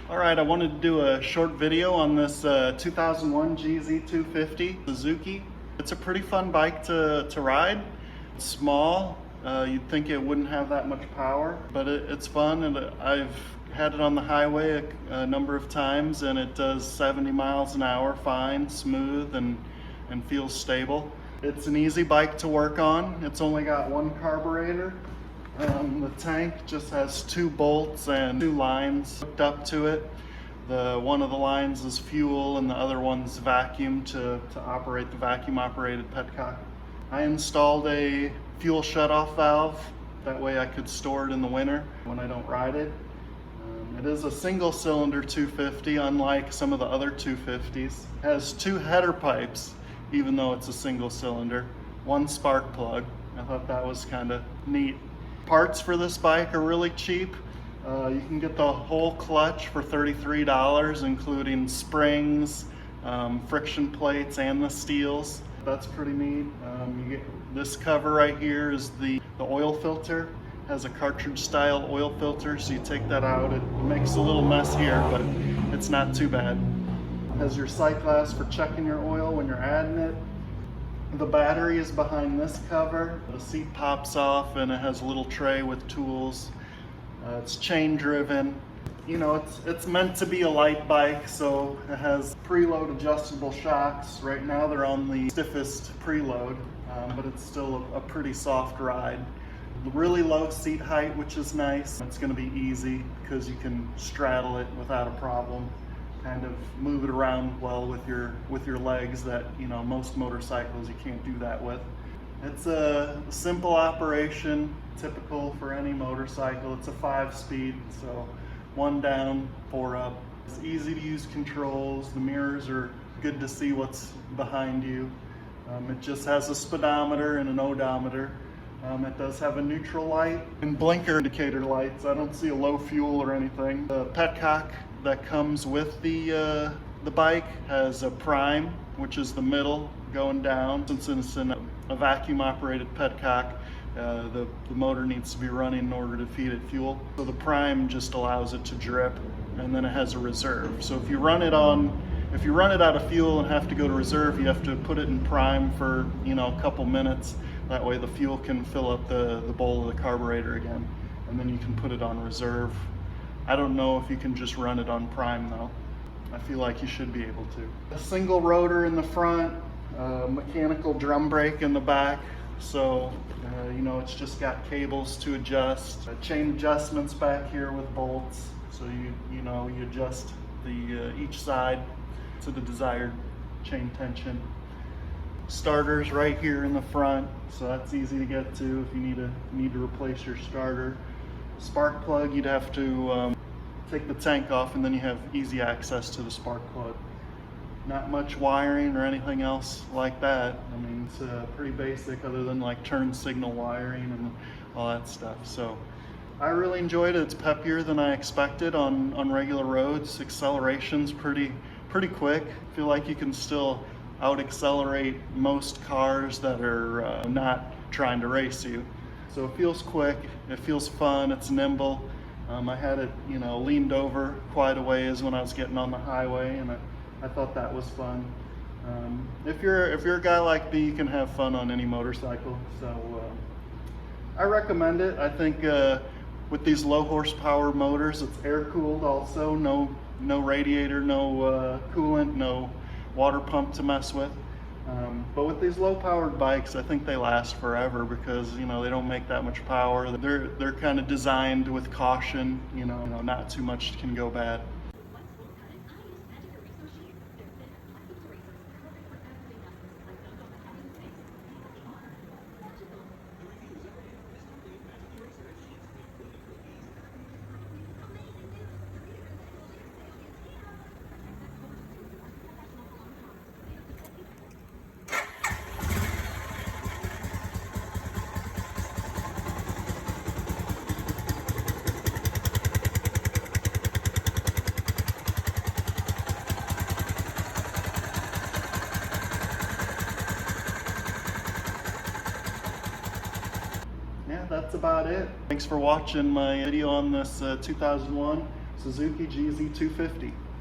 All right, I wanted to do a short video on this 2001 GZ250 Suzuki. It's a pretty fun bike to ride. It's small. You'd think it wouldn't have that much power, but it's fun, and I've had it on the highway a number of times, and it does 70 miles an hour fine, smooth, and feels stable. It's an easy bike to work on. It's only got one carburetor. The tank just has 2 bolts and 2 lines hooked up to it. One of the lines is fuel and the other one's vacuum to operate the vacuum operated petcock. I installed a fuel shutoff valve. That way I could store it in the winter when I don't ride it. It is a single cylinder 250, unlike some of the other 250s. It has 2 header pipes, even though it's a single cylinder, 1 spark plug. I thought that was kind of neat. Parts for this bike are really cheap. You can get the whole clutch for $33, including springs, friction plates, and the steels. That's pretty neat. You get this cover right here is the oil filter. It has a cartridge style oil filter, so you take that out. It makes a little mess here, but it's not too bad. It has your sight glass for checking your oil when you're adding it. The battery is behind this cover. The seat pops off and it has a little tray with tools. It's chain driven. You know, it's meant to be a light bike, so it has preload adjustable shocks. Right now they're on the stiffest preload, but it's still a pretty soft ride. Really low seat height, which is nice. It's going to be easy because you can straddle it without a problem. Kind of move it around well with your legs that, you know, most motorcycles you can't do that with. It's a simple operation, typical for any motorcycle. It's a 5-speed, so 1 down, 4 up. It's easy to use controls. The mirrors are good to see what's behind you. It just has a speedometer and an odometer. It does have a neutral light and blinker indicator lights. I don't see a low fuel or anything. The petcock that comes with the bike has a prime, which is the middle going down. Since it's in a vacuum operated petcock, the motor needs to be running in order to feed it fuel. So the prime just allows it to drip, and then it has a reserve. So if you run it out of fuel and have to go to reserve, you have to put it in prime for, you know, a couple minutes. That way the fuel can fill up the bowl of the carburetor again, and then you can put it on reserve. I don't know if you can just run it on prime though. I feel like you should be able to. A single rotor in the front, mechanical drum brake in the back. So, you know, it's just got cables to adjust. Chain adjustments back here with bolts. So you adjust each side to the desired chain tension. Starters right here in the front, so that's easy to get to if you need to replace your starter. Spark plug, you'd have to take the tank off, and then you have easy access to the spark plug. Not much wiring or anything else like that. I mean, it's pretty basic, other than like turn signal wiring and all that stuff. So I really enjoyed it. It's peppier than I expected on regular roads. Acceleration's pretty quick. I feel like you can still out accelerate most cars that are not trying to race you. So it feels quick, it feels fun, it's nimble. I had it, you know, leaned over quite a ways when I was getting on the highway, and I thought that was fun. If you're a guy like me, you can have fun on any motorcycle. So I recommend it. I think with these low horsepower motors, it's air cooled also. No radiator, no coolant, no water pump to mess with. But with these low powered bikes, I think they last forever because, you know, they don't make that much power. They're kind of designed with caution, you know, not too much can go bad. That's about it. Thanks for watching my video on this 2001 Suzuki GZ250.